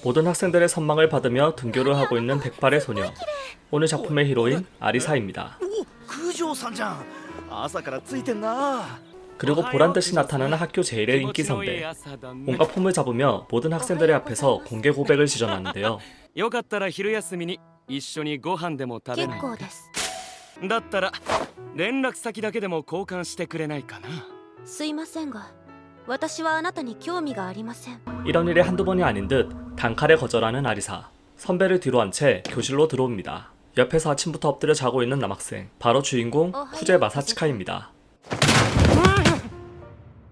모든 학생들의 선망을 받으며 등교를 하고 있는 백발의 소녀. 오늘 작품의 히로인 아리사입니다. 九条さんじゃん。朝からついてんな。 그리고 보란듯이 나타나는 학교 제일의 인기 선배. 온갖 폼을 잡으며 모든 학생들의 앞에서 공개 고백을 지전하는데요. よかったら昼休みに一緒にご飯でも食べないか。だったら連絡先だけでも交換してくれないかな。すいませんが、私はあなたに興味がありません。 이런 일이 한두 번이 아닌 듯 단칼에 거절하는 아리사. 선배를 뒤로 한 채 교실로 들어옵니다. 옆에서 아침부터 엎드려 자고 있는 남학생. 바로 주인공 쿠제 마사치카입니다.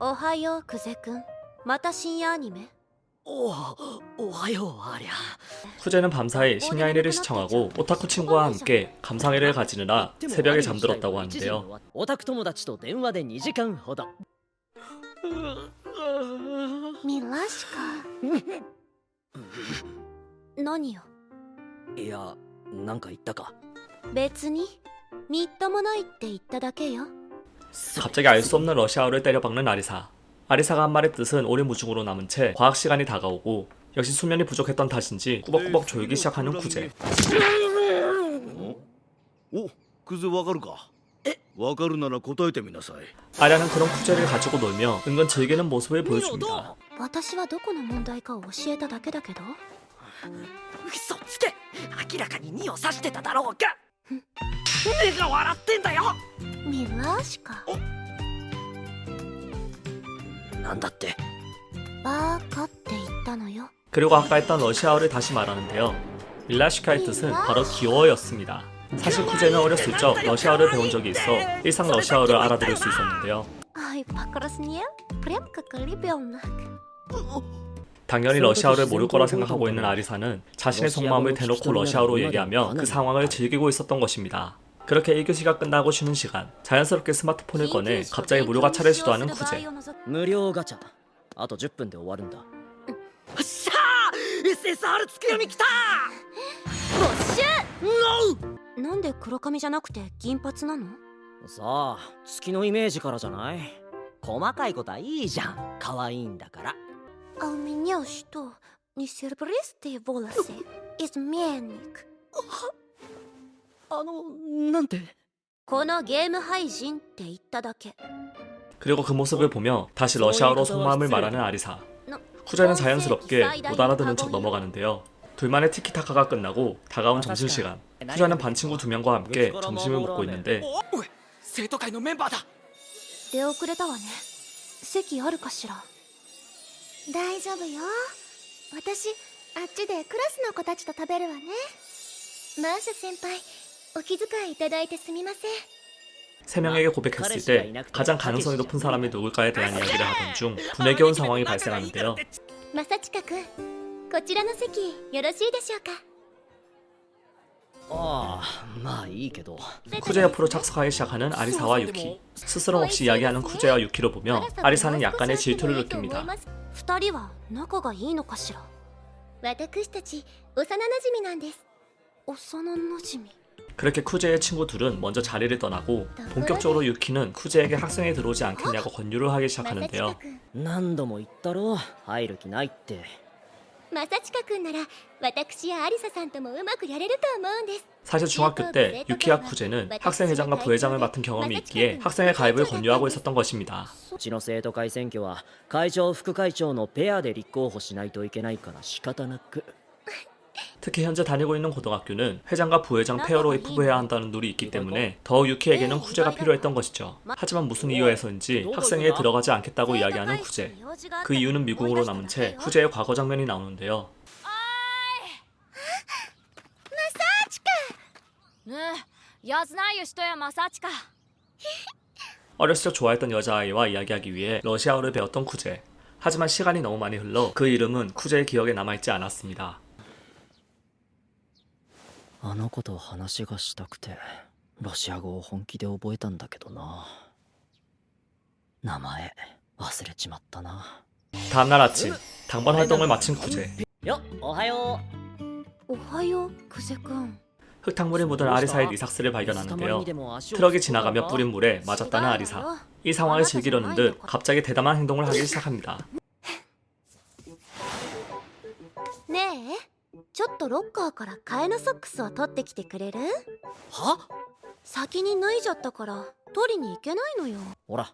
おはよう、クゼ君。また深夜アニメ？おはようありゃ。 쿠제는 밤사이 심야 애니를 시청하고 오타쿠 친구와 함께 감상회를 가지느라 새벽에 잠들었다고 하는데요. オタク友達と電話で2時間ほど。ミラシカ。何よ。いや、なんか言ったか。別に。みっともないって言っただけよ。 갑자기 알 수 없는 러시아어를 때려박는 아리사. 아리사가 한 말의 뜻은 오리무중으로 남은 채 과학 시간이 다가오고 역시 수면이 부족했던 탓인지 꾸벅꾸벅 졸기 시작하는 쿠제. お、クズわかるか。わかるなら答えてみなさい。 아리아는 그런 쿠제를 가지고 놀며 은근 즐기는 모습을 보여줍니다. 私はどこの問題かを教えただけだけど。嘘つけ。明らかに2を指してただろうが。目が笑ってんだよ。ミラシカ。なんだって。バーカって言ったのよ。 그리고 아까 했던 러시아어를 다시 말하는데요. 밀라시카의 뜻은 바로 귀여워였습니다. 사실 쿠제는 어렸을 적 러시아어를 배운 적이 있어 일상 러시아어를 알아들을 수 있었는데요. 아이, 바크라스니야? 프렘 카클리베온나. 당연히 러시아어를 모를 거라 생각하고 있는 아리사는 자신의 속마음을 대놓고 러시아어로 얘기하며 그 상황을 즐기고 있었던 것입니다. 그렇게 1교시가 끝나고 쉬는 시간, 자연스럽게 스마트폰을 꺼내 갑자기 무료 가차를 시도하는 쿠제. 無料ガチャ。あと10分で終わるんだ。しゃあ SSR つくよみきた。ボッシュ！なんで黒髪じゃなくて銀髪なの？さあ、月のイメージからじゃない。細かいことはいいじゃん。可愛いんだから。А у меня что? Не серебристые волосы? Изменник. なんて。このゲーム配信って言っただけ。 그리고 그 모습을 보며 다시 러시아어로 속마음을 말하는 아리사. 쿠제는 자연스럽게 못 알아듣는 척 넘어가는데요. 둘만의 티키타카가 끝나고 다가온 점심시간. 쿠제는 반 친구 2명과 함께 점심을 먹고 있는데 おい、生徒会のメンバーだ。出遅れたわね。席あるかしら。大丈夫よ。私、あっちでクラスの子たちと食べるわね。マーシャ先輩、お気遣いいただいてすみません。 3명에게 고백했을 때 가장 가능성이 높은 사람이 누굴까에 대한 이야기를 하던 중 분에 겨운 상황이 발생하는데요. マサチカ君、こちらの席よろしいでしょうか。ああ、まあいいけど。 쿠제 옆으로 착석하기 시작하는 아리사와 유키. 스스럼 없이 이야기하는 쿠제와 유키를 보며 아리사는 약간의 질투를 느낍니다. 2人は仲がいいのかしら。私たち幼馴染なんです。幼馴染。 그렇게 쿠제의 친구 둘은 먼저 자리를 떠나고 본격적으로 유키는 쿠제에게 학생이 들어오지 않겠냐고 권유를 하기 시작하는데요. 何度も言ったろ。入る気ないって。マサチカ君なら私やアリサさんともうまくやれると思うんです。 사실 중학교 때 유키와 쿠제는 학생회장과 부회장을 맡은 경험이 있기에 학생회 가입을 권유하고 있었던 것입니다. うちの生徒会選挙は会長副会長のペアで立候補しないといけないから仕方なく。 특히 현재 다니고 있는 고등학교는 회장과 부회장 페어로 입후보해야 한다는 룰이 있기 때문에 더욱 유키에게는 쿠제가 필요했던 것이죠. 하지만 무슨 이유에서인지 학생회에 들어가지 않겠다고 이야기하는 쿠제. 그 이유는 미궁으로 남은 채 쿠제의 과거 장면이 나오는데요. ねえ、やつないよ人やマサチカ。 어렸을 적 좋아했던 여자아이와 이야기하기 위해 러시아어를 배웠던 쿠제. 하지만 시간이 너무 많이 흘러 그 이름은 쿠제의 기억에 남아있지 않았습니다. あの子と話がしたくてロシア語を本気で覚えたんだけどな。名前忘れちまったな。 다음날 아침 당번 활동을 마친 쿠제. よ、おはよおはよう、クゼ君。 흙탕물이 묻은 아리사의 리삭스를 발견하는데요. 트럭이 지나가며 뿌린 물에 맞았다는 아리사. 이 상황을 즐기려는 듯 갑자기 대담한 행동을 하기 시작합니다. ねえ、ちょっとロッカーから替えのソックスを取ってきてくれる？は？先に脱いじゃったから取りに行けないのよ。ほら。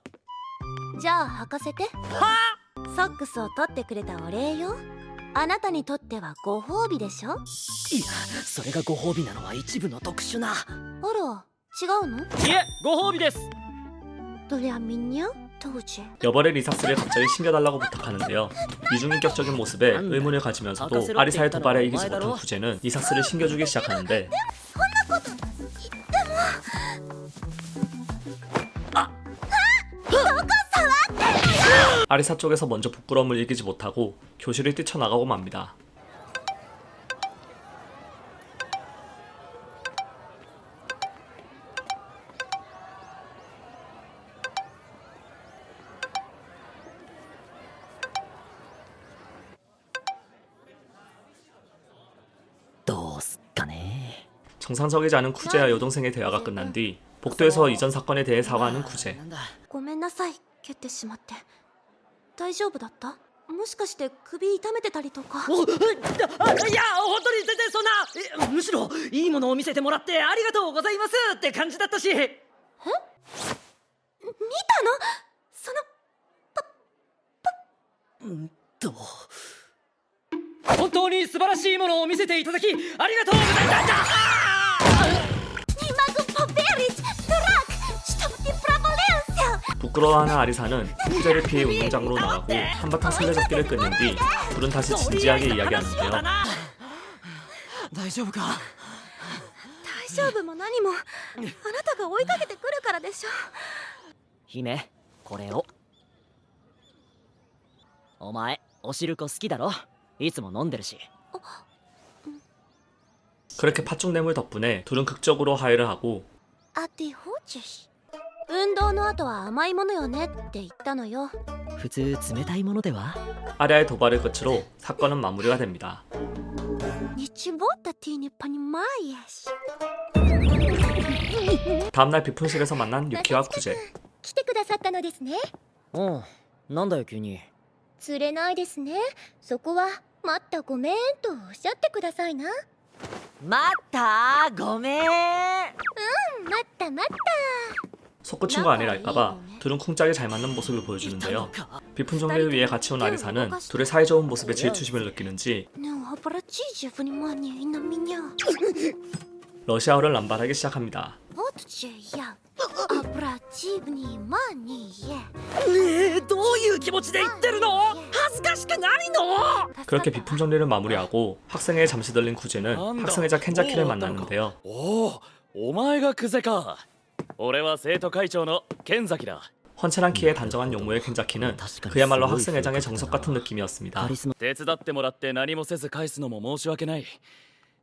じゃあ履かせて。ソックスを取ってくれたお礼よ。あなたにとってはご褒美でしょ？いや、それがご褒美なのは一部の特殊な。あら、違うの？いえ、ご褒美です。 도량민요? 도제. 여벌의 리삭스를 갑자기 신겨달라고 부탁하는데요. 이중인격적인 모습에 의문을 가지면서도 아리사의 도발에 이기지 못한 쿠제는 리삭스를 신겨주기 시작하는데 아리사 쪽에서 먼저 부끄러움을 이기지 못하고 교실을 뛰쳐나가고 맙니다. 정상적이지 않은 쿠제와 여동생의 대화가 끝난 뒤 복도에서 이전 사건에 대해 사과하는 쿠제. ごめんなさい、蹴ってしまって。大丈夫だった？もしかして首痛めてたりとか？いや、本当に全然そんな。むしろいいものを見せてもらってありがとうございますって感じだったし。見たの？その本当に素晴らしいものを見せていただきありがとうございました。 부끄러워하는 아리사는 쿠제를 피해 운동장으로 나가고 한바탕 술래잡기를 끊는 뒤 둘은 다시 진지하게 이야기하는데요. 大丈夫か？大丈夫も何も、あなたが追いかけてくるからでしょ。姫、これを。お前、おしるこ好きだろ？いつも飲んでるし。 그렇게 팥죽 덕분에 둘은 극적으로 화해를 하고 運動の後は甘いものよねって言ったのよ。普通冷たいものでは？ 아리아의 도발을 끝으로 사건은 마무리가 됩니다. 다음날 비품실에서 만난 유키와 쿠제. 来てくださったのですね。うん、なんだよ急に。釣れないですね。そこは待ったごめんとおっしゃってくださいな。待ったごめん。待った待った。 속구친거 아니랄까봐 둘은 쿵짝이 잘 맞는 모습을 보여주는데요. 비품 정리를 위해 같이 온 아리사는 둘의 사이좋은 모습에 질투심을 느끼는지 러시아어를 남발하기 시작합니다. どういう気持ちで言ってるの？恥ずかしくないの？ 그렇게 비품 정리를 마무리하고 학생회에 잠시 들린 쿠제는 학생회장 켄자키를 만나는데요. おお、お前がクゼか。俺は生徒会長の剣崎だ。 헌칠한 키에 단정한 용모의 켄자키는 그야말로 학생회장의 정석 같은 느낌이었습니다. 手伝ってもらって何もせず返すのも申し訳ない。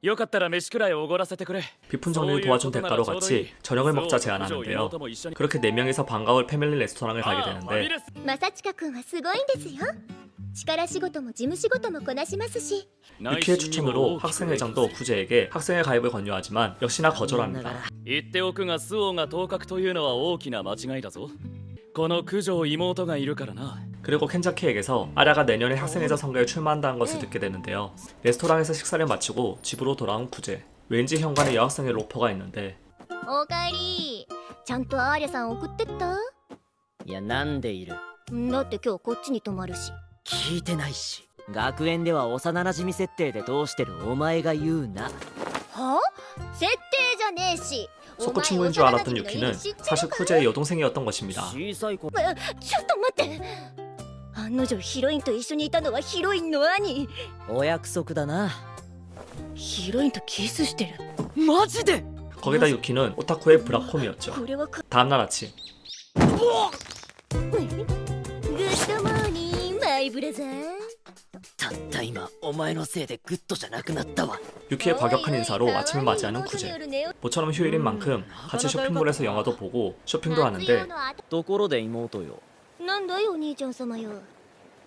よかったら飯くらいおごらせてくれ。 비품 정리를 도와준 대가로 같이 저녁을 먹자 제안하는데요. 그렇게 4명이서 반가울 패밀리 레스토랑을 가게 되는데 マサチカ君はすごいんですよ。力仕事も事務仕事もこなしますし。 유키의 추천으로 학생회장도 쿠제에게 학생회 가입을 권유하지만 역시나 거절합니다. 言っておくがスオが当確というのは大きな間違いだぞ。この九条妹がいるからな。 그리고 켄자키에게서 아라가 내년에 학생회장 선거에 출마한다는 것을 듣게 되는데요. 레스토랑에서 식사를 마치고 집으로 돌아온 쿠제. 왠지 현관에 여학생의 로퍼가 있는데 おかえり。ちゃんとアーリャさん送ってった？いや、なんでいる？だって今日こっちに泊まるし。聞いてないし。学園では幼馴染設定でどうしてるお前が言うな。は？設定じゃねえし。 소꿉친구인 줄 알았던 유키는 사실 쿠제의 여동생이었던 것입니다. 小さい子。ちょっと待って。案の定ヒロインと一緒にいたのはヒロインの兄。お約束だな。ヒロインとキスしてる。マジで？ 거기다 유키는 오타쿠의 브라콤이었죠. 다음날 아침 グッドモーニングマイブラザー。たった今お前のせいでグッドじゃなくなったわ。 유키의 과격한 인사로 아침을 맞이하는 쿠제. 모처럼 휴일인 만큼 같이 쇼핑몰에서 영화도 보고 쇼핑도 하는데 ところで妹よ。なんだいお兄ちゃん様よ。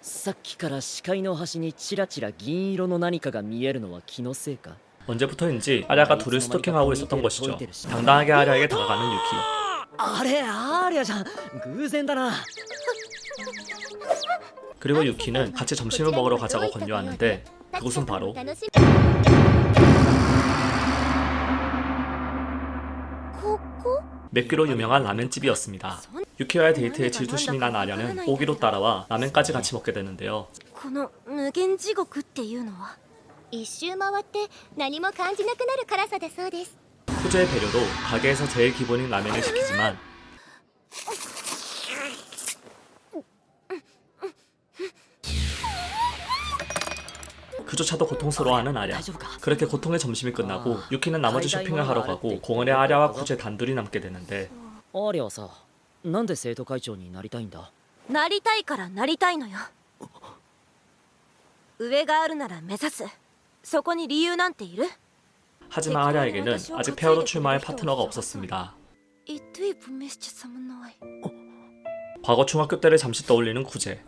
さっきから視界の端にチラチラ銀色の何かが見えるのは気のせいか？ 언제부터인지 아리아가 둘을 스토킹하고 있었던 것이죠. 당당하게 아리아에게 다가가는 유키. あれアーリャじゃん。偶然だな。 그리고 유키는 같이 점심을 먹으러 가자고 권유하는데 그곳은 바로 ここ 맵기로 유명한 라면집이었습니다. 유키와의 데이트에 질투심이 난 아랴는 오기로 따라와 라면까지 같이 먹게 되는데요. この無限地獄っていうのは一周回って何も感じなくなる辛さだそうです。 후제의 배려도 가게에서 제일 기본인 라면을 시키지만 그조차도 고통스러워하는 아랴. 그렇게 고통의 점심이 끝나고 유키는 나머지 쇼핑을 하러 가고 공원에 아랴와 쿠제 단둘이 남게 되는데 アリアはさ、なんで生徒会長になりたいんだ？なりたいからなりたいのよ。上があるなら目指す。そこに理由なんている？ 하지만 아랴에게는 아직 페어로 출마할 파트너가 없었습니다. 이뚜이 분메시치 사문나와이. 과거 중학교 때를 잠시 떠올리는 쿠제.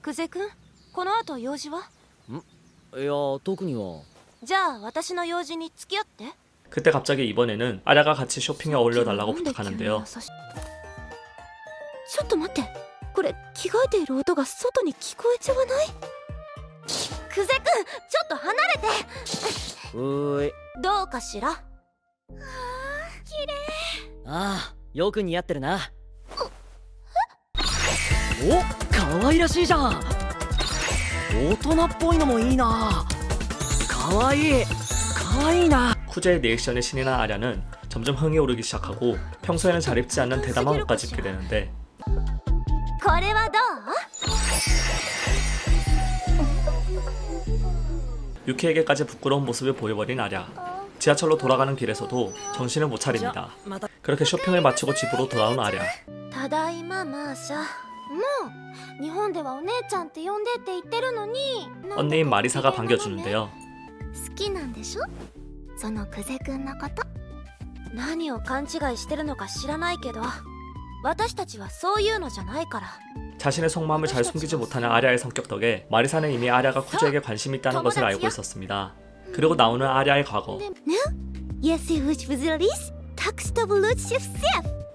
久世君、この後用事は？いや、特には。じゃあ私の用事に付き合って。 그때 갑자기 이번에는 아랴가 같이 쇼핑에 어울려달라고 부탁하는데요. ちょっと待って、これ着替えている音が外に聞こえちゃわない？久世君、ちょっと離れて。うーい。どうかしら？ああ、よく似合ってるな。お、可愛らしいじゃん。大人っぽいのもいいな。可愛い、可愛いな。 쿠제의 리액션에 신이 난 아랴는 점점 흥이 오르기 시작하고 평소에는 잘 입지 않는 대담한 옷까지 입게 되는데 これはどう？ 유키에게까지 부끄러운 모습을 보여버린 아랴. 지하철로 돌아가는 길에서도 정신을 못 차립니다. 그렇게 쇼핑을 마치고 집으로 돌아온 아랴. ただいまマーシャ。もう日本ではお姉ちゃんって呼んでって言ってるのに。 언니인 마리사가 반겨주는데요. 好きなんでしょ？その久世君のこと。何を勘違いしてるのか知らないけど、私たちはそういうのじゃないから。 자신의 속마음을 잘 숨기지 못하는 아랴의 성격 덕에 마리사는 이미 아랴가 쿠제에게 관심이 있다는 것을 알고 있었습니다. 그리고 나오는 아랴의 과거.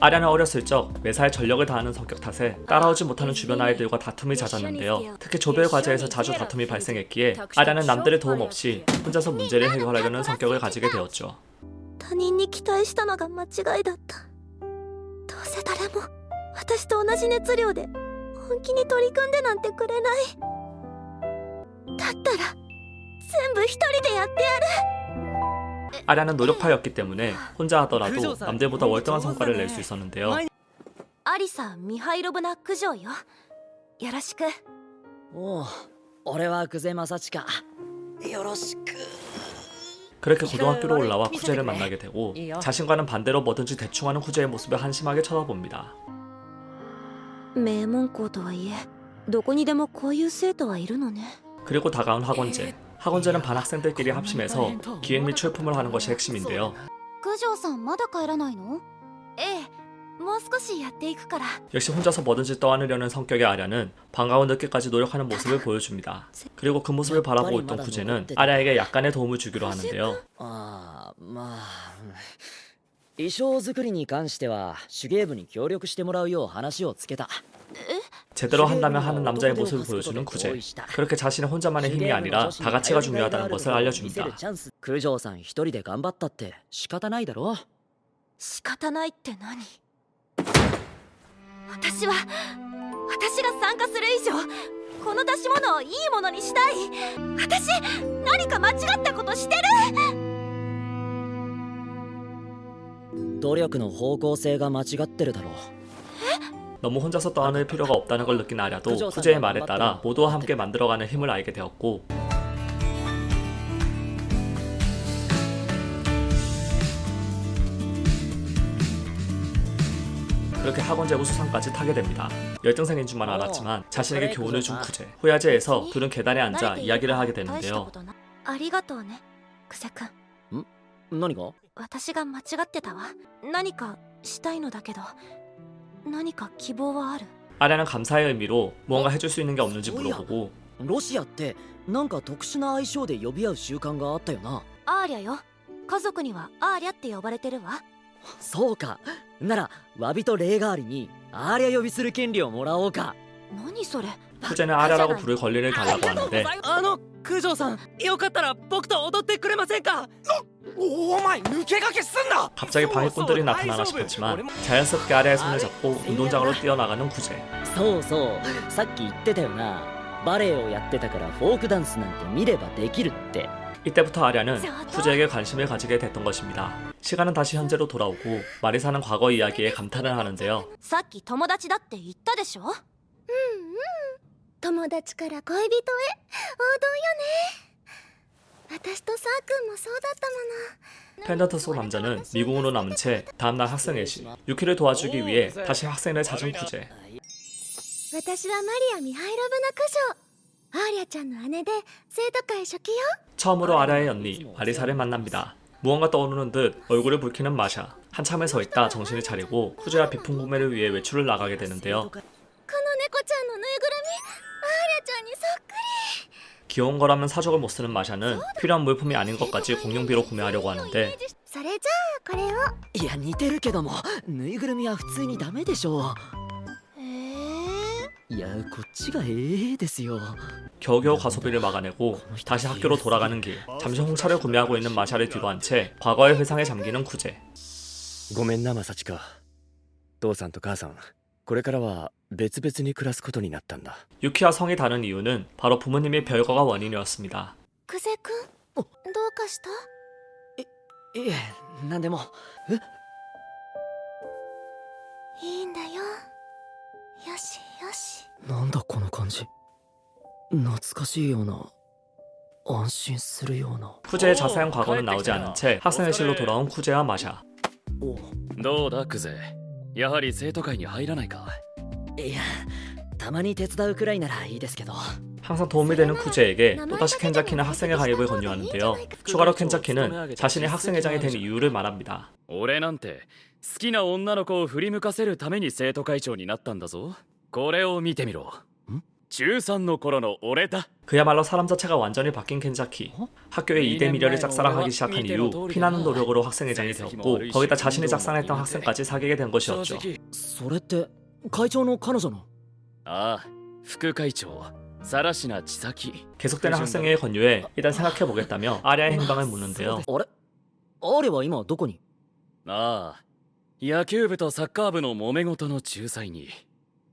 아랴는 어렸을 적 매사에 전력을 다하는 성격 탓에 따라오지 못하는 주변 아이들과 다툼이 잦았는데요. 특히 조별 과제에서 자주 다툼이 발생했기에 아랴는 남들의 도움 없이 혼자서 문제를 해결하려는 성격을 가지게 되었죠. 他人に期待したのが間違いだった。どうせ誰も私と同じ熱量で本気に取り組んでなんてくれない。だったら全部一人でやってやる。 아랴는 노력파였기 때문에 혼자 하더라도 남들보다 월등한 성과를 낼 수 있었는데요. アリサ・ミハイロブナ九条よ。よろしく。おう、俺は久世正親。よろしく。 그렇게 고등학교로 올라와 쿠제를 만나게 되고 자신과는 반대로 뭐든지 대충 하는 쿠제의 모습을 한심하게 쳐다봅니다. 名門校とはいえ、どこにでもこういう生徒はいるのね。 그리고 다가온 학원제. 학원제는 반 학생들끼리 합심해서 기획 및 출품을 하는 것이 핵심인데요. 九条さんまだ帰らないの？ええ、もう少しやっていくから。 역시 혼자서 뭐든지 떠안으려는 성격의 아랴는 방과후 늦게까지 노력하는 모습을 보여줍니다. 그리고 그 모습을 바라보고 있던 쿠제는 아랴에게 약간의 도움을 주기로 하는데요. ああ、まあ、衣装作りに関しては手芸部に協力してもらうよう話をつけた。 제대로 한다면 하는 남자의 모습을 보여주는 쿠제. 그렇게 자신의 혼자만의 힘이 아니라 다 같이가 중요하다는 것을 알려줍니다. 九条さん一人で頑張ったって仕方ないだろ。仕方ないって何？私が参加する以上この出し物をいいものにしたい。私何か間違ったことしてる？努力の方向性が間違ってるだろう。 너무 혼자서 떠안을 필요가 없다는 걸 느낀 아랴도 쿠제의 말에 따라 모두와 함께 만들어가는 힘을 알게 되었고 그렇게 학원제고 수상까지 타게 됩니다. 열등생인 줄만 알았지만 자신에게 교훈을 준 쿠제. 후야제에서 둘은 계단에 앉아 이야기를 하게 되는데요. ありがとうね、久世君。ん？何が？私が間違ってたわ。何かしたいのだけど、何か希望はある？ 아랴는 감사의 의미로 무언가 해줄 수 있는 게 없는지 물어보고 ロシアってなんか特殊な愛称で呼び合う習慣があったよな。アーリャよ。家族にはアーリャって呼ばれてるわ。そうか。なら詫びと礼代わりにありゃ呼びする権利をもらおうか。何それ。 후제는 아랴라고 부를 권리를 달라고 하는데 九条さん、よかったら僕と踊ってくれませんか。お前抜け駆けすんな 갑자기 방해꾼들이 나타나나 싶었지만 자연스럽게 아랴의 손을 잡고 운동장으로 뛰어나가는 구제. そうそう、さっき言ってたよな。バレエをやってたからフォークダンスなんて見ればできるって。 이때부터 아랴는 후제에게 관심을 가지게 됐던 것입니다. 시간은 다시 현재로 돌아오고 마리사는 과거 이야기에 감탄을 하는데요. さっき友達だって言ったでしょ。うんうん。友達から恋人へ。王道よね。私とサー君もそうだったもの。 펜던트 속 남자는 미궁으로 남은 채 다음날 학생회식 유키를 도와주기 위해 다시 학생을 찾은 구제. 私はマリア・ミハイロブナ九条。アーリャちゃんの姉で生徒会初期よ。 처음으로 아랴의 언니 마리사를 만납니다. 무언가 떠오르는 듯 얼굴을 붉히는 마샤. 한참을 서 있다 정신을 차리고 후제와 비품 구매를 위해 외출을 나가게 되는데요. この猫ちゃんのぬいぐるみ、アーリャちゃんにそっくり。 귀여운 거라면 사족을 못 쓰는 마샤는 필요한 물품이 아닌 것까지 공용비로 구매하려고 하는데 それじゃあこれを。いや、似てるけども、ぬいぐるみは普通にダメでしょう。いや、こっちがですよ。 겨우겨우 과소비를 막아내고 다시 학교로 돌아가는 길. 잠시 홍차를 구매하고 있는 마샤를 뒤로 한 채 과거의 회상에 잠기는 구제. ごめんなマサチカ。父さんと母さんこれからは別々に暮らすことになったんだ。 유키와 성이 다른 이유는 바로 부모님의 별거가 원인이었습니다. クゼ君、どうかした？いえ、なんでも。いいんだよ。よしよし。なんだこの感じ。懐かしいような、安心するような。 쿠제의 자세한 과거는 나오지 않은 채 학생회실로 돌아온 쿠제와 마샤. どうだクゼ、やはり生徒会に入らないか。いや、たまに手伝うくらいならいいですけど。 항상 도움이 되는 쿠제에게 또다시 켄자키는 학생회 가입을 권유하는데요. 추가로 켄자키는 자신이 학생회장이 된 이유를 말합니다. 俺なんて好きな女の子を振り向かせるために生徒会長になったんだぞ。これを見てみろ。中3の頃の俺だ。 그야말로 사람 자체가 완전히 바뀐 켄자키. 학교의 이대 미래를 짝사랑하기 시작한 이후 피나는 노력으로 학생회장이 되었고 거기다 자신이 짝사랑했던 학생까지 사귀게 된 것이었죠. それって会長の彼女の。ああ、副会長更科千咲。 계속되는 학생회의 권유에 일단 생각해보겠다며 아랴의 행방을 묻는데요. あれ、あれは今どこに。ああ、野球部とサッカー部の揉め事の仲裁に。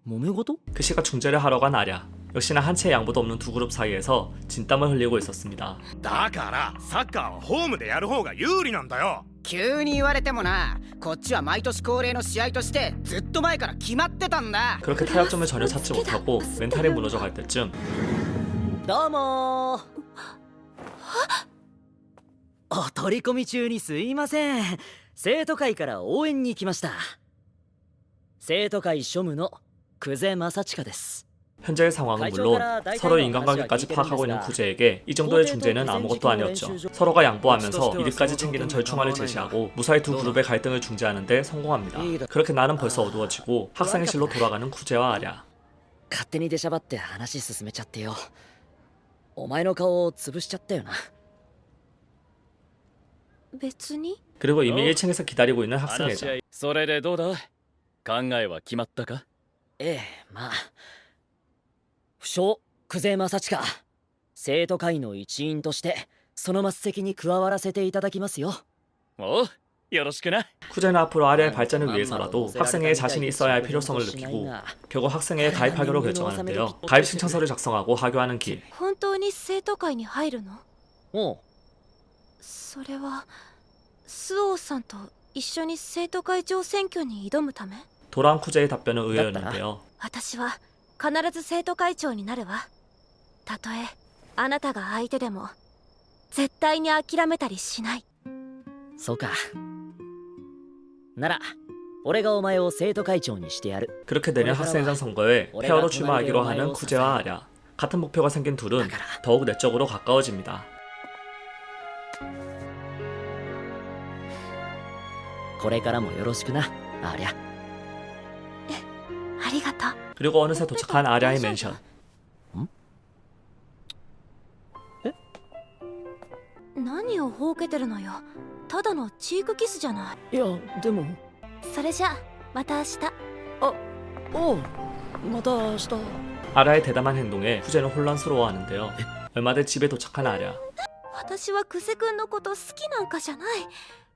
揉め事？ 그 시각 중재를 하러 간 아랴. 역시나 한 채의 양보도 없는 두 그룹 사이에서 진땀을 흘리고 있었습니다. だからサッカーはホームでやる方が有利なんだよ。急に言われてもな、こっちは毎年恒例の試合としてずっと前から決まってたんだ。 그렇게 타협점을 전혀 찾지 못하고 멘탈이 무너져 갈 때쯤 どうもー。お取り込み中にすいません。生徒会から応援に来ました。生徒会庶務の久世正親です。 현재의 상황은 물론 서로의 인간관계까지 파악하고 있는 쿠제에게 이 정도의 중재는 아무것도 아니었죠. 서로가 양보하면서 이득까지 챙기는 절충안을 제시하고 무사히 두 그룹의 갈등을 중재하는 데 성공합니다. 그렇게 날은 벌써 어두워지고 학생회실로 돌아가는 쿠제와 아랴. 勝手に出しゃばって話進めちゃってよ。お前の顔を潰しちゃったよな。別に。 그리고 이미 1층에서 기다리고 있는 학생회장. それでどうだ、考えは決まったか。ええ、まあ。不詳久世正親、生徒会の一員としてその末席に加わらせていただきますよ。おう、よろしくな。 쿠제는 앞으로 아랴의 발전을 위해서라도 학생회에 자신이 있어야 할 필요성을 느끼고 결국 학생회에 가입하기로 결정하는데요. 가입 신청서를 작성하고 하교하는 길. 本当に生徒会に入るの？おう。それはスオーさんと一緒に生徒会長選挙に挑むため？ 돌아온 쿠제의 답변은 의외였는데요. 私は必ず生徒会長になるわ。たとえあなたが相手でも絶対に諦めたりしない。そうか。なら俺がお前を生徒会長にしてやる。 그렇게 내년 학생회장 선거에 페어로 출마하기로 하는 쿠제와 아랴. 같은 목표가 생긴 둘은 더욱 내적으로 가까워집니다. これからもよろしくな、ありゃ。ありがとう。 그리고 어느새 도착한 아랴의 맨션. 何をほうけてるのよ。ただのチークキスじゃない。いや、でも。それじゃあまた明日。おうまた明日 아라의 대담한 행동에 후제는 혼란스러워하는데요. 얼마 뒤 집에 도착한 아랴. 私はクセ君のこと好きなんかじゃない。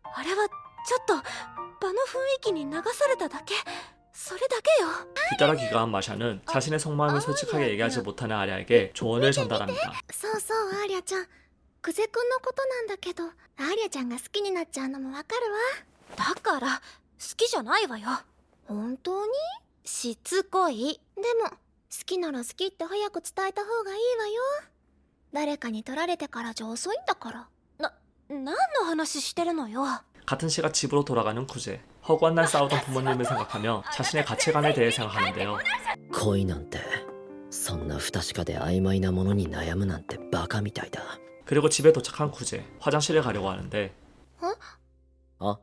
あれはちょっと場の雰囲気に流されただけ。それだけよ。 뒤따라 귀가한 마샤는 자신의 속마음을 솔직하게 얘기하지 못하는 아랴에게 조언을 전달합니다. そうそうアーリャちゃん、クゼ君のことなんだけど、アーリャちゃんが好きになっちゃうのもわかるわ。だから好きじゃないわよ。本当に？しつこい。でも好きなら好きって早く伝えた方がいいわよ。誰かに取られてからじゃ遅いんだから。何の話してるのよ。 같은 시각 집으로 돌아가는 쿠제. 허구한 날 싸우던 부모님을 생각하며 자신의 가치관에 대해 생각하는데요. 恋なんてそんな不確かで曖昧なものに悩むなんてバカみたいだ。 그리고 집에 도착한 쿠제. 화장실에 가려고 하는데 あ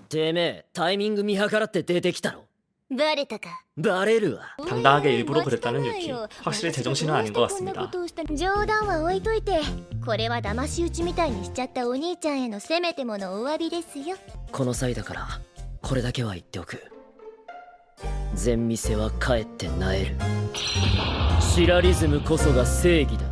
てめえタイミング見計らって出てきたろ。バレたか。バレるわ。 당당하게 일부러 그랬다는 유키. 확실히 제정신은 아닌 것 같습니다. 冗談は置いといて、これは騙し討ちみたいにしちゃったお兄ちゃんへのせめてものお詫びですよ。この際だからこれだけは言っておく。全店は帰ってなえる。シラリズムこそが正義だ。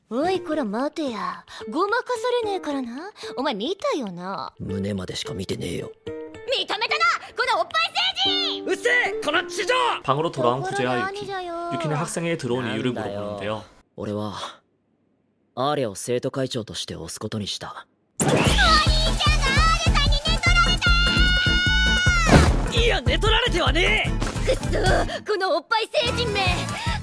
おいこら待てや、ごまかされねえからな。お前見たよな。胸までしか見てねえよ。認めたな、このおっぱい星人。うっせえこの地上。 방으로 돌아온 쿠제와 유키. ユ 유키는 학생회에 들어온 이유를 물어보는데요. 俺はアーリャを生徒会長として推すことにした。いや寝取られてはねえ。くそ、このおっぱい星人め。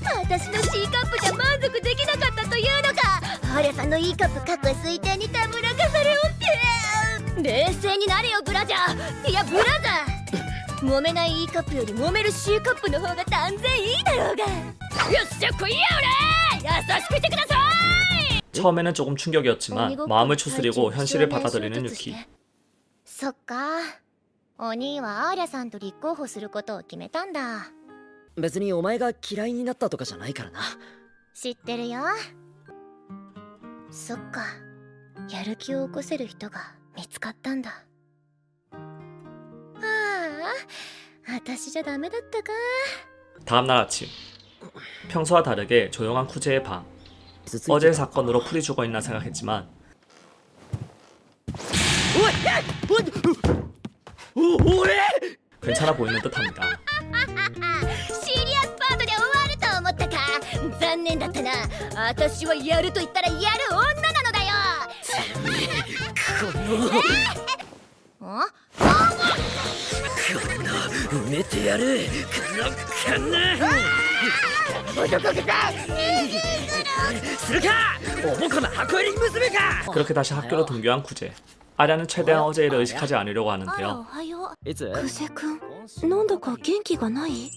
私の C カップじゃ満足できなかったというのか。アーリャさんの E カップ過去推定にたむらかされおって。冷静になれよブラジャー。いやブラザー。揉めない E カップより揉める C カップの方が断然いいだろうが。よっしゃ来いや俺、優しくしてください。 처음에는 조금 충격이었지만 마음을 추스리고 현실을 받아들이는 유키. そっか、お兄はアーリャさんと立候補することを決めたんだ。別にお前が嫌いになったとかじゃないからな。知ってるよ。そっか、やる気を起こせる人が見つかったんだ。ああ、私じゃダメだったか。 다음날 아침. 평소와 다르게 조용한 쿠제의 방. 어제 사건으로 풀이 죽어있나 생각했지만 俺 괜찮아 보이는 듯합니다. シリアスパートで終わると思ったか。残念だったな。私はやると言ったらやる女なのだよ。あ、埋めてやる。このするかおぼこな箱入り娘か。 그렇게 다시 학교로 등교한 쿠제. 아랴는 최대한 어제 일을 의식하지 않으려고 하는데요. はよいつクセ君、なんだか元気がない。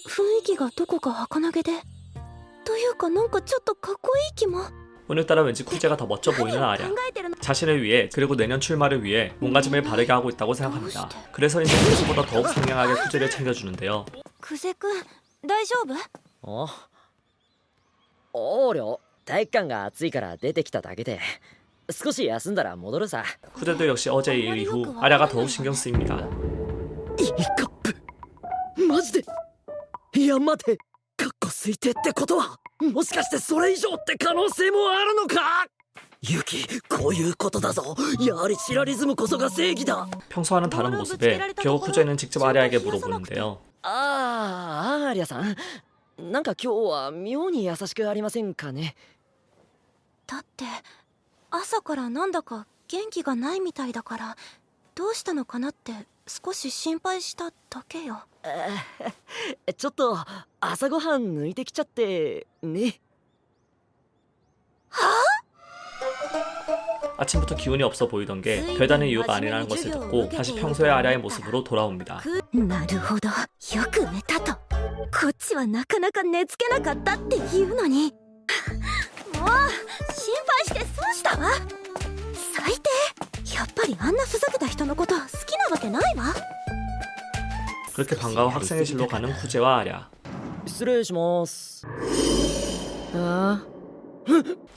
雰囲気がどこか儚げで、というかなんかちょっとかっこいい気も。 오늘따라 왠지 쿠제가 더 멋져 보이는 아랴. 자신을 위해 그리고 내년 출마를 위해 몸가짐을 바르게 하고 있다고 생각합니다. 그래서인지 평소보다 더욱 상냥하게 쿠제를 챙겨주는데요. クセ君、大丈夫？おりょ体育館が暑いから出てきただけで少し休んだら戻るさ。 쿠제도 역시 어제의 일 이후 아랴가 더욱 신경 쓰입니다. E カップマジで。いや待て、カッコ推定ってことはもしかしてそれ以上って可能性もあるのか。ユキ、こういうことだぞ。やはりシラリズムこそが正義だ。 평소와는 다른 모습에 겨우 쿠제는 직접 아랴에게 물어보는데요. ああ、アーリャさん、なんか今日は妙に優しくありませんかね。だって朝からなんだか元気がないみたいだから、どうしたのかなって少し心配しただけよ。ちょっと朝ごはん抜いてきちゃってね。 아침부터 기운이 없어 보이던 게 별다른 이유가 아니라는 것을 듣고 다시 평소의 아랴의 모습으로 돌아옵니다. なるほど、よく寝たと。こっちはなかなか寝つけなかったっていうのに。もう心配して損したわ。最低。やっぱりあんなふざけた人のこと好きなわけないわ。 그렇게 반가워 학생회실로 가는 쿠제와 아랴. 失礼します。ああ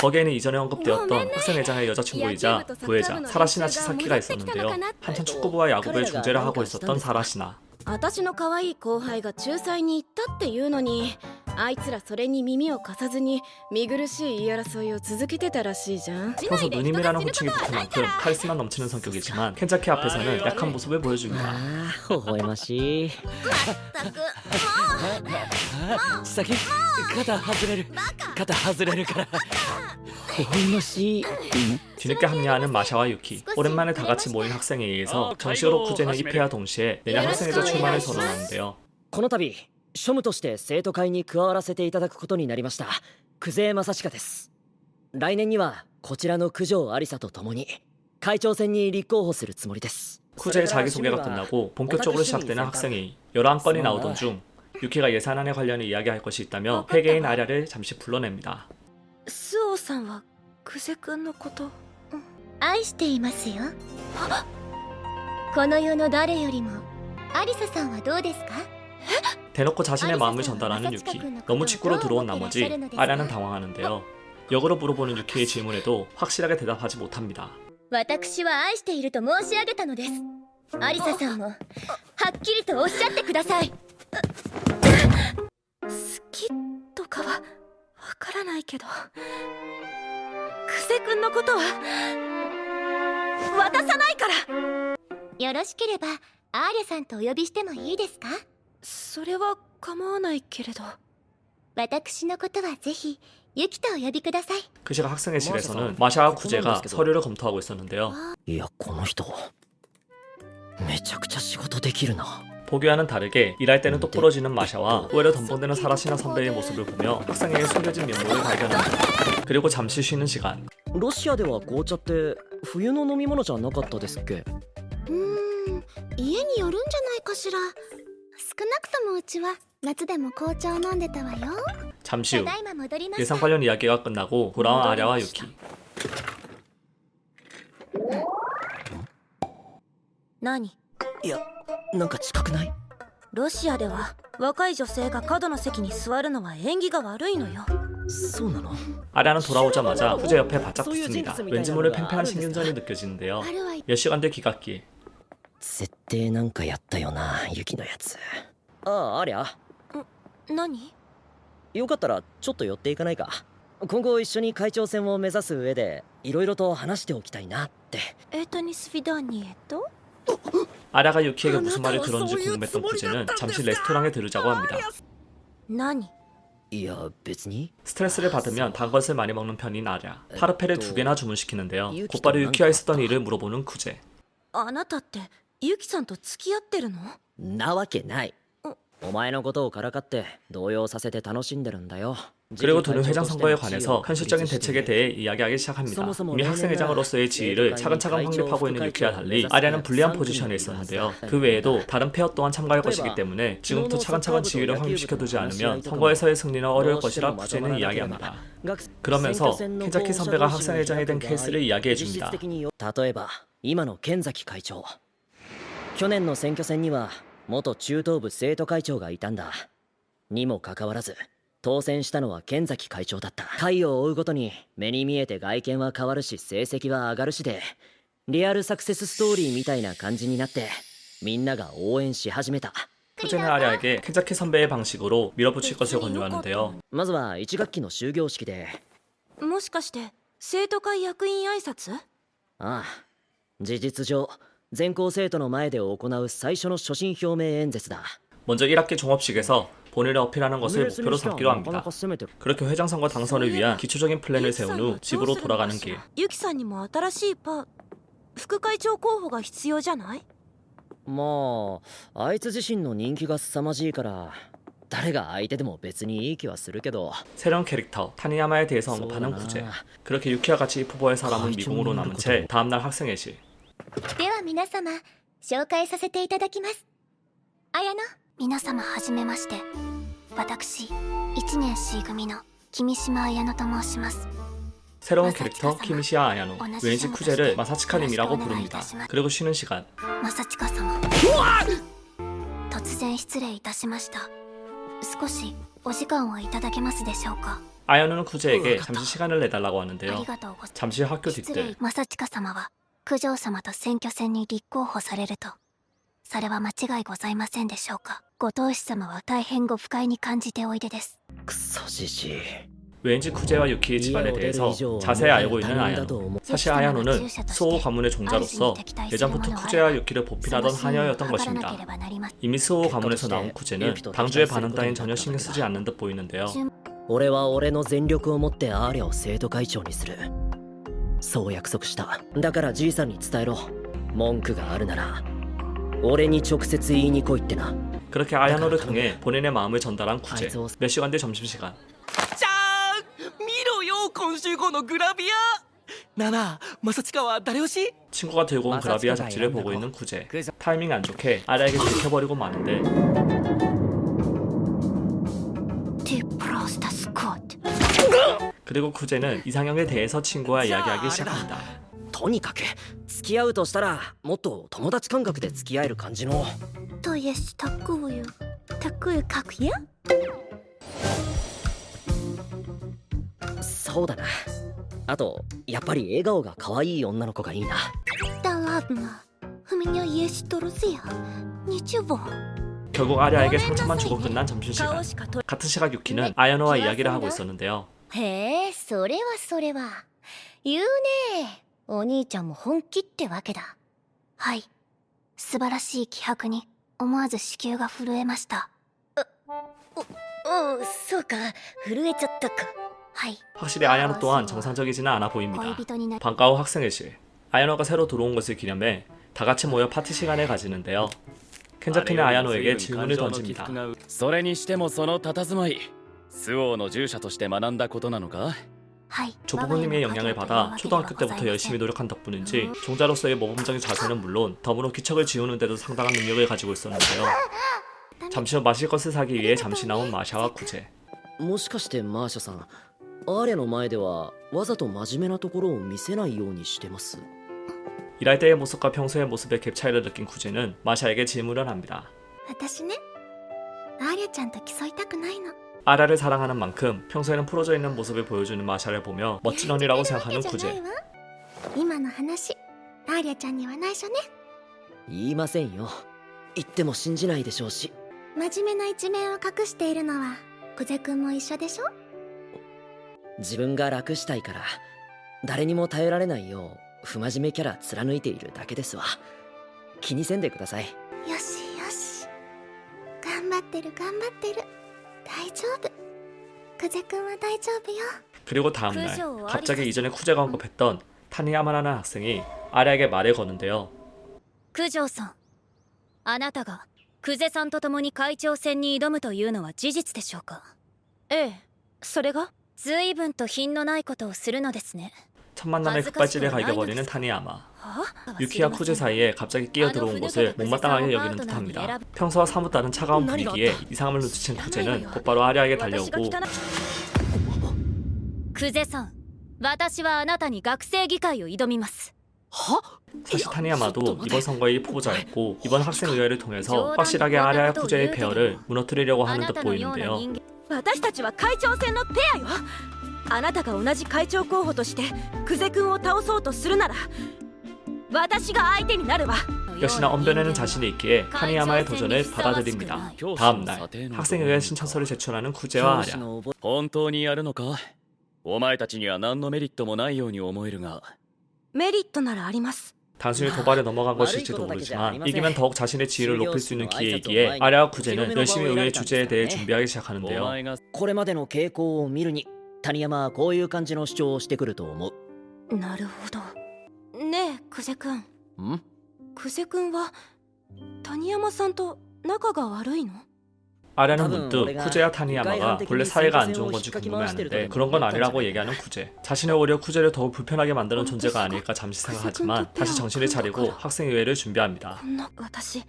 거기에는 이전에 언급되었던 학생회장의 여자친구이자 부회장 사라시나 치사키가 있었는데요. 한참 축구부와 야구부의 중재를 하고 있었던 사라시나. 私の可愛い後輩が仲裁に行ったっていうのにあいつらそれに耳を貸さずに見苦しい言い争いを続けてたらしいじゃん 평소 누님이라는 호칭이 붙을 만큼 카리스마 넘치는 성격이지만 켄자키 앞에서는 약한 모습을 보여줍니다. 微笑ましい先肩外れる肩外れるから微笑ましい 뒤늦게 합류하는 마샤와 유키. 오랜만에 다 같이 모인 학생에 의해서 정식으로 쿠제는 입회와 동시에 내년 학생회장 출마를 선언하는데요. この度庶務として生徒会に加わらせていただくことになりました久世正親です。来年にはこちらの九条有沙と共に会長選に立候補するつもりです。 쿠제의 자기소개가 끝나고 본격적으로 시작되는 학생회의. 여러 안건이 나오던 중 유키가 예산안에 관련 이야기할 것이 있다며 회계인 아랴를 잠시 불러냅니다. スオさんは久世くんのこと愛していますよ。この世の誰よりもアリサさんはどうですか？ 대놓고 자신의 마음을 전달하는 유키. 너무 직구로 들어온 나머지 아랴는 당황하는데요. 역으로 물어보는 유키의 질문에도 확실하게 대답하지 못합니다. 私は愛していると申し上げたのです。アリサさんもはっきりとおっしゃってください。好きとかはわからないけど久世くんのことは渡さないから。よろしければアーリャさんとお呼びしてもいいですか？それは構わないけれど私のことはぜひユキとお呼びください。 그 시각 학생회실에서는 마샤와 쿠제가 서류를 검토하고 있었는데요. いやこの人めちゃくちゃ仕事できるな。 보기와는 다르게 일할 때는 똑부러지는 마샤와 오히려 덤벙대는 사라시나 선배의 모습을 보며 학생회의 숨겨진 면모를 발견합니다. 그리고 잠시 쉬는 시간. ロシアでは紅茶って冬の飲み物じゃなかったですっけ？家によるんじゃないかしら。少なくともうちは夏でも紅茶を飲んでたわよ。 잠시 후 ただいま戻りました。 예산 관련 이야기가 끝나고 돌아온 아랴와 유키. 何？いやなんか近くない？ロシアでは若い女性が角の席に座るのは縁起が悪いのよ。そうなの？ 아랴는 돌아오자마자 후제 옆에 바짝 붙습니다. 왠지 모를 팽팽한 신경전이 느껴지는데요. 몇 시간 뒤 기각기. 絶対なんかやったよなユキのやつ。ああありゃ何？よかったらちょっと寄っていかないか。今後一緒に会長選を目指す上でいろいろと話しておきたいなって。에타니 스피다니에또? 아랴가 유키에게 무슨 말을 들었는지 궁금했던 쿠제는 잠시 레스토랑에 들르자고 합니다. 何？いや別に。 스트레스를 받으면 단 것을 많이 먹는 편인 아랴. 파르페를 2개나 주문시키는데요. 곧바로 유키와 있었던 일을 물어보는 쿠제. あなたってユキさんと付き合ってるの？なわけない。お前のことをからかって動揺させて楽しんでるんだよ。 그리고 두는 회장 선거에 관해서 현실적인 대책에 대해 이야기하기 시작합니다. 이미 학생회장으로서의 지위를 차근차근 확립하고 있는 유키와 달리 아랴는 불리한 포지션에 있었는데요. 그 외에도 다른 폐허 또한 참가할 것이기 때문에 지금부터 차근차근 지위를 확립시켜두지 않으면 선거에서의 승리는 어려울 것이라 쿠제는 이야기합니다. 그러면서 켄자키 선배가 학생회장이 된 케이스를 이야기해줍니다. 例えば今の剣崎会長。去年の選挙戦には元中等部生徒会長がいたんだ。にもかかわらず当選したのは剣崎会長だった。回を追うごとに目に見えて外見は変わるし成績は上がるしでリアルサクセスストーリーみたいな感じになってみんなが応援し始めた。 쿠제는 아랴에게 켄자키 선배의 방식으로 밀어붙일 것을 권유하는데요. まずは1学期の終業式で。もしかして生徒会役員挨拶？ああ事実上全校生徒の前で行う最初の所信表明演説だ。 먼저 1학기 종업식에서 본인을 어필하는 것을 목표로 삼기로 합니다. 그렇게 회장 선거 당선을 위한 기초적인 플랜을 세운 후 집으로 돌아가는 길. ユキさんにも新しい副会長候補が必要じゃない？まああいつ自身の人気が凄まじいから誰が相手でも別にいい気はするけど。 새로운 캐릭터 타니야마에 대해서 언급하는 쿠제. 그렇게 유키와 같이 이 후보의 사람은 미궁으로 남은 채 다음날 학생회실. では皆様紹介させていただきます。綾乃。皆様はじめまして。私1年 C 組の君島綾乃と申します。 새로운 캐릭터 키미시아 아야노. 왠지 쿠제를 마사치카님이라고 부릅니다. 그리고 쉬는 시간. マサチカ様。突然失礼いたしました。少しお時間をいただけますでしょうか。 아야노는 쿠제에게 잠시 시간을 내달라고 あ 하는데요. りがとうございます 잠시 학교 失礼 뒷뜰 正親様は九条様と選挙戦に立候補されるとそれは間違いございませんでしょうか。ご当主様は大変ご不快に感じておいでです。クソじじい 왠지 쿠제와 유키의 집안에 대해서 자세히 알고 있는 아야노. 사실 아야노는 수호 가문의 종자로서 예전부터 쿠제와 유키를 보필하던 하녀였던 것입니다. 이미 수호 가문에서 나온 쿠제는 당주의 반응 따윈 전혀 신경 쓰지 않는 듯 보이는데요. 俺は俺の全力を持ってアーリャを生徒会長にする。そう約束した。だからじいさんに伝えろ。文句があるなら俺に直接言いに来いってな。 그렇게 아야노를 통해 본인의 마음을 전달한 쿠제. 몇 시간 뒤 점심시간. じゃーん見ろよ今週号のグラビアなあなあマサチカは誰推し 친구가 들고 온 그라비아 잡지를 보고 있는 쿠제. 타이밍 안 좋게 아라에게 들켜버리고 마는데 ティプロスタスコット 그리고 쿠제는 이상형에 대해서 친구와 이야기하기 시작합니다. とにかく付き合うとしたらもっと友達感覚で付き合える感じのというしタクーかくやそうだな。あとやっぱり笑顔が可愛い女の子がいいな。 だらなふみにゃイエストルズや日曜 결국 아리아에게 상처만 주고 끝난 점심시간. 같은 시각 유키는 아야노와 이야기를 하고 있었는데요. へえそれは言うねお兄ちゃんも本気ってわけだ。はい素晴らしい気迫に思わず子宮が震えました。そうか震えちゃったか。はい 확실히 아야노 또한 정상적이지는 않아 보입니다. 恋人にな 방과 후 학생회실. 아야노가 새로 들어온 것을 기념해 다 같이 모여 파티 시간을 가지는데요. 켄자키는 아야노에게 질문을 던집니다. それにしてもその佇まいスオーの従者として学んだことなのか。はい 조부모님의 영향을 받아 초등학교 때부터 열심히 노력한 덕분인지 종자로서의 모범적인 자세는 물론 덤으로 기척을 지우는 데도 상당한 능력을 가지고 있었는데요. 잠시 후 마실 것을 사기 위해 잠시 나온 마샤와 쿠제. もしかしてマーシャさんアーリャの前ではわざと真面目なところを見せないようにしてます。 일할 때의 모습과 평소의 모습의 갭 차이를 느낀 쿠제는 마샤에게 질문을 합니다. 私ねアーリャちゃんと競いたくないの。 아라를 사랑하는 만큼 평소에는 풀어져 있는 모습을 보여주는 마샤를 보며 멋진 언니라고 생각하는 쿠제. 今の話アーリャちゃんには内緒ね。言いませんよ。言っても信じないでしょうし。真面目な一面を隠しているのはクゼ君も一緒でしょ。自分が楽したいから誰にも頼られないよう不真面目キャラ貫いているだけですわ。気にせんでください。よしよし頑張ってる大丈夫クゼ君は大丈夫よ。 그리고 다음날 갑자기 이전에 쿠제가 언급했던 타니야마라는 학생이 아라에게 말을 거는데요. 九条さんあなたがクゼさんと共に会長選に挑むというのは事実でしょうか。ええそれが随分と品のないことをするのですね。 첫 만남에 흑발질을 갈겨버리는 타니야마. 유키와 쿠제 사이에 갑자기 끼어들어온 것을 못마땅하게 여기는 듯합니다. 평소와 사뭇 다른 차가운 분위기에 이상함을 눈치챈 쿠제는 곧바로 아리아에게 달려오고 クゼさん私はあなたに学生議会を挑みます。 사실 타니야마도 이번 선거의 후보자였고 이번 학생의회를 통해서 확실하게 아리아와 쿠제의 페어를 무너뜨리려고 하는 듯 보이는데요. 私たちは会長選のペアよ。あなたが同じ会長候補としてクゼ君を倒そうとするなら私が相手になるわ。 역시나 언변에는 자신이 있기에 타니야마의 도전을 받아들입니다. 다음날 학생의회 신청서를 제출하는 쿠제와 아랴. 本当にやるのか。お前たちには何のメリットもないように思えるが。メリットならあります。 단순히 도발에 넘어간 것일지도 모르지만 이기면 더욱 자신의 지위를 높일 수 있는 기회이기에 아랴와 쿠제는 열심히 의회 주제에 대해 준비하기 시작하는데요. これまでの傾向を見るに谷山はこういう感じの主張をしてくると思う。なるほど。ねえクゼ君。ん？クゼ君は谷山さんと仲が悪いの？ 아랴는 문득 쿠제와 타니야마가 본래 사이가 안 좋은 건지 궁금해하는데 그런 건 아니라고 얘기하는 쿠제. 자신의 오히려 쿠제를 더욱 불편하게 만드는 존재가 아닐까 잠시 생각하지만 다시 정신을 차리고 학생의회를 준비합니다. 私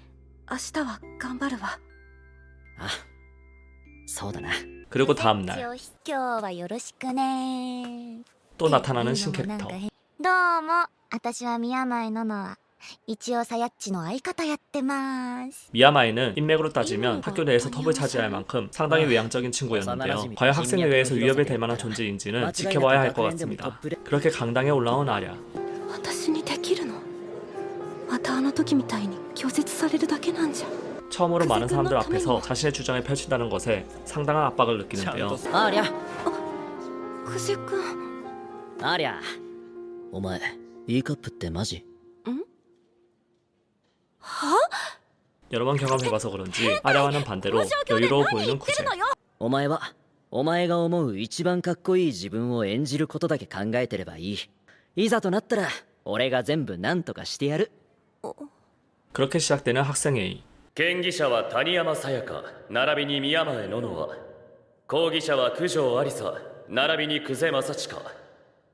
明日は頑張るわ。あ、そうだな。 그리고 다음날 今日はよろしくね。 또 나타나는 신캐릭터. どうも私は宮前ののは一応さやっちの相方やってます。 미야마에는 인맥으로 따지면 학교 내에서 톱을 차지할 만큼 상당히 외향적인 친구였는데요. 과연 학생에 의해서 위협이 될 만한 존재인지는 지켜봐야 할 것 같습니다. 그렇게 강당에 올라온 아랴. 私にできるのまたあの時みたいに拒絶されるだけなんじゃ 처음으로 많은 사람들 앞에서 자신의 주장을 펼친다는 것에 상당한 압박을 느끼는데요. ありゃ久世君ありゃお前 E カップってマジ？ 여러 번 경험해봐서 그런지 아랴와는 반대로 여유로워 보이는 구제. お前はお前が思う一番かっこいい自分を演じることだけ考えてればいい。いざとなったら俺が全部何とかしてやる。 그렇게 시작되는 학생 A. 県議者は谷山さやか並びに宮前ののは講義者は九条有沙並びに久世正親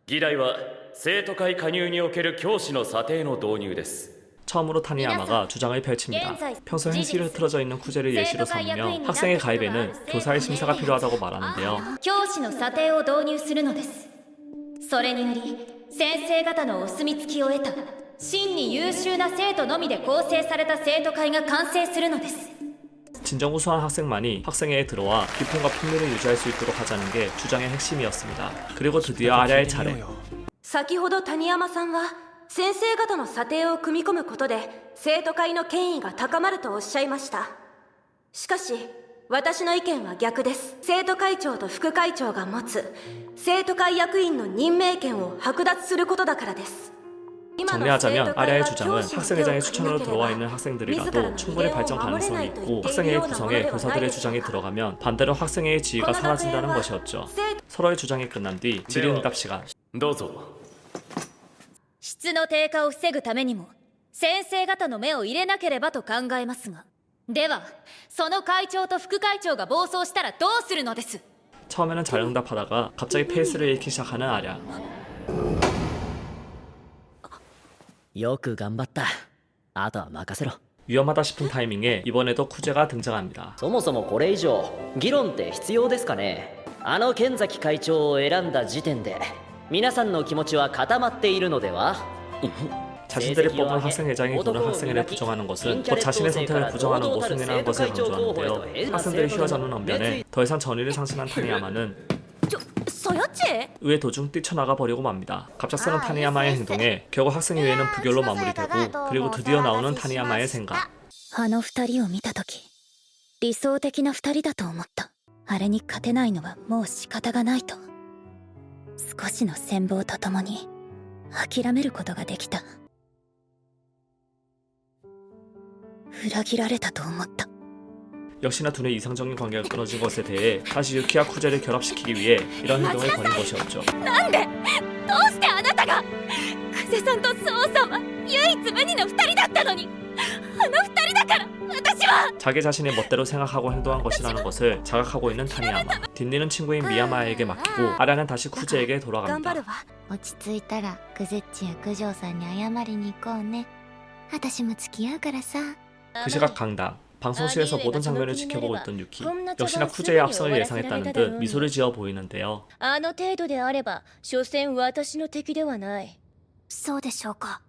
議題は生徒会加入における教師の査定の導入です 처음으로 타니야마가 주장을 펼칩니다. 평소 행실에 흐트러져 있는 쿠제를 예시로 삼으며 학생의 가입에는 교사의 심사가 필요하다고 말하는데요. 教師の査定を導入するのです。それにより先生方のお墨付きを得た真に優秀な生徒のみで構成された生徒会が完成するのです。 진정 우수한 학생만이 학생회에 들어와 비평과 풍미를 유지할 수 있도록 하자는 게 주장의 핵심이었습니다. 그리고 드디어 아랴의 차례. 先ほど谷山さんは先生方の査定を組み込むことで生徒会の権威が高まるとおっしゃいました。しかし私の意見は逆です。生徒会長と副会長が持つ生徒会役員の任命権を剥奪することだからです。 정리하자면 아랴의 주장은 학생회장의 추천으로 들어와 있는 학생들이라도 충분히 발전 가능성이 있고 학생회의 구성에 교사들의 주장이 들어가면 반대로 학생회의 지위가 사라진다는 것이었죠. 서로의 주장이 끝난 뒤 질의응답 시간. どうぞ質の低下を防ぐためにも先生方の目を入れなければと考えますが、ではその会長と副会長が暴走したらどうするのです？ 처음에는 잘 응답하다가 갑자기 페이스를 잃기 시작하는 아랴. よく頑張ったあとは任せろ 위험하다 싶은 타이밍에 이번에도 쿠제가 등장합니다. そもそもこれ以上議論って必要ですかねあの剣崎会長を選んだ時点で皆さんの気持ちは固まっているのでは 자신들이 뽑은 학생회장이 도는 학생회를 부정하는 것은 곧 자신의 선택을 부정하는 모순이라는 것을 강조하는데요. 학생들이 휘어잡는 언변에 더 이상 전의를 상실한 타니야마는 そやっち 의회 도중 뛰쳐나가 버리고 맙니다. 갑작스런 타니야마의 행동에 결국 학생회의는 부결로 마무리되고 그리고 드디어 나오는 타니야마의 생각. あの二人を見たとき、理想的な二人だと思った。あれに勝てないのはもう仕方がないと。少しの羨望とともに諦めることができた。裏切られたと思った。 역시나 둘의 이상적인 관계가 끊어진 것에 대해 다시 유키와 쿠제를 결합시키기 위해 이런 행동을 벌인 것이었죠. なんで？どうしてあなたが？久世さんとスオさんは唯一無二の二人だったのに、あの二人だから私は 자기 자신의 멋대로 생각하고 행동한 것이라는 것을 자각하고 있는 타니야마. 뒷일은 친구인 미야마에게 맡기고 아라는 다시 쿠제에게 頑張 돌아갑니다. るわ。落ち着いたらクゼッチや九条さんに謝りに行こうね。私も付き合うからさ。 그 시각 강당. 방송실에서 모든 장면을 지켜보고 있던 유키. 역시나 쿠제의 합성을 예상했다는 듯 미소를 지어 보이는데요. あの程度であれば所詮私の敵ではない。そうでしょうか。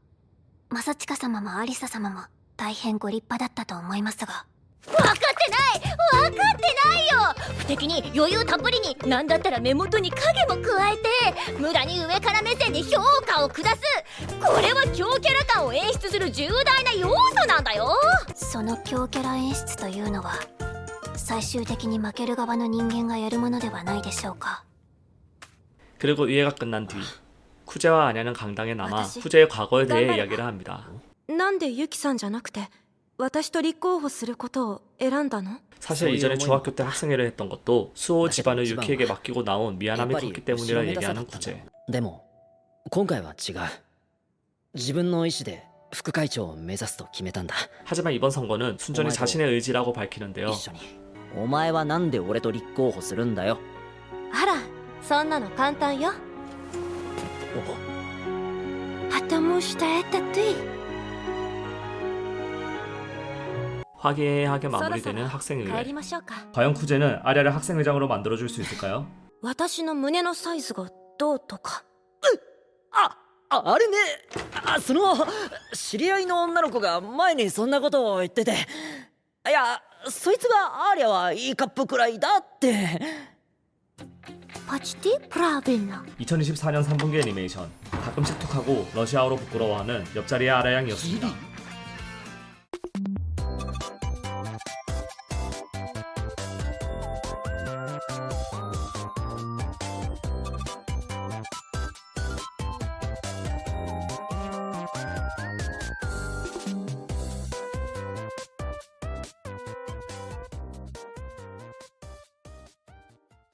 正親様もアリサ様も大変ご立派だったと思いますが。分かってないよ。不敵に余裕たっぷりに、なんだったら目元に影も加えて無駄に上から目線で評価を下す。これは強キャラ感を演出する重大な要素なんだよ。その強キャラ演出というのは最終的に負ける側の人間がやるものではないでしょうか。 그리고 의회가 끝난 뒤 쿠제와 아냐는 강당에 남아 쿠제의 과거에 대해 이야기를 합니다. なんでユキさんじゃなくて私と立候補することを選んだの？ 사실 이전에 중학교 때 학생회를 했던 것도 수호 집안을 유키에게 맡기고 나온 미안함이 컸기 때문이라 얘기하는 쿠제. でも今回は違う自分の意思で副会長を目指すと決めたんだ 하지만 이번 선거는 순전히 자신의 의지라고 밝히는데요. 一緒にお前はなんで俺と立候補するんだよあら、そんなの簡単よ。화기애애하게 마무리되는 학생의회. 帰りましょうか。 과연 쿠제는 아랴를 학생회장으로 만들어줄 수 있을까요? 私の胸のサイズがどうとか。あれね、その知り合いの女の子が前にそんなことを言ってて、いやそいつがアーリャはいいカップくらいだって。 почти правильно. 2024년 3분기 애니메이션. 가끔씩 툭하고 러시아어로 부끄러워하는 옆자리의 아라 양이었습니다.